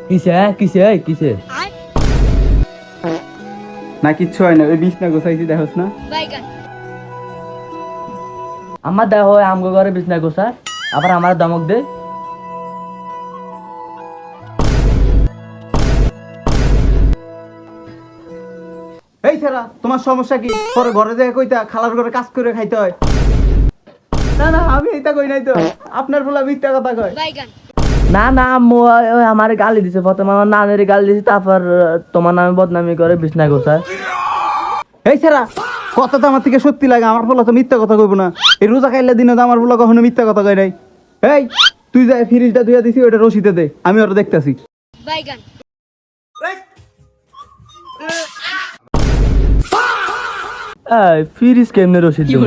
কিসে কিসে কিসে না কিচ্ছু হয় না, ওই বিছনা গোছাইছি দেখোস না। আমার দেহ হয় আমগো ঘরে বিছনা গোছা আবার আমার দমক দে। এই ছেড়া, তোমার সমস্যা কি? পরে ঘরে দেখে কইতা খালার ঘরে কাজ করে খাইতে হয়। না না, আমি এইটা কই নাই তো, আপনার বলা মিথ্যা কথা কয়। না না আম্মু ওই আমার গালি দিছে, প্রথমে আমার নানের গালি দিছে, তারপর তোমার নামে বদনামি করে বিছনা গোছায়। এই ছেড়া, কথা তো আমার থেকে সত্যি লাগে, আমার বলা তো মিথ্যা কথা কইব না। এই রোজা খাইলে দিনে তো আমার বলা কখনো মিথ্যা কথা কয় নাই। এই তুই যাই ফ্রিজটা ধুইয়া দিছি, ওইটা রশিদে দে, আমি ওটা দেখতাছি। ফ্রিজ কেমনে রসিদ দেবো?